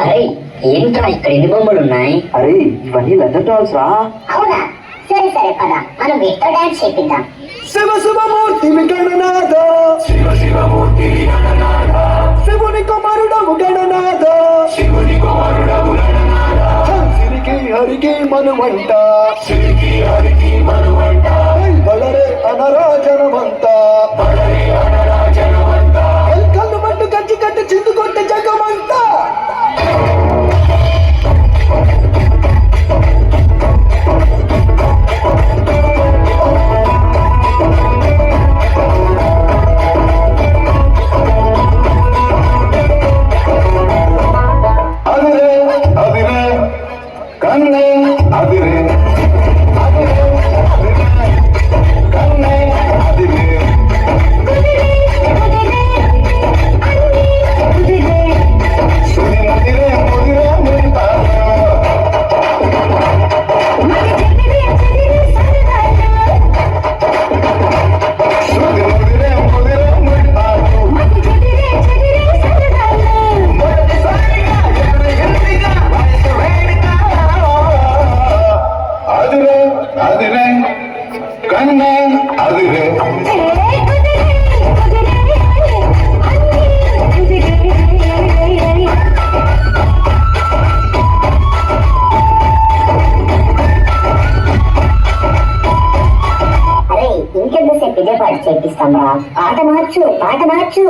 అరే ఏంట్రా ఇక్కడ ఎన్ని బొమ్మలు ఉన్నాయి? అరే ఇవన్నీ లెదర్ డాల్స్ రా. అవునా? సరే సరే పద మనం వీటితో డాన్స్ చేపిద్దాం. శివ శివమూర్తి గణనాథ, శివ శివమూర్తి గణనాథ, శివుని కుమారుడము గణనాథ, శివుని కుమారుడము గణనాథ, సిరికి హరికి మనువంట, సిరికి హరికి మనువంట, బలరే అనరాజనమంత, బలరే అనరాజనమంత, కళ్ళు మట్టు కచ్చి కట్టి చిందుకొట్టే జగమంతా. ఇంకెంతసేపు ఇదే పాట చేపిస్తాం రా. పాట మార్చు.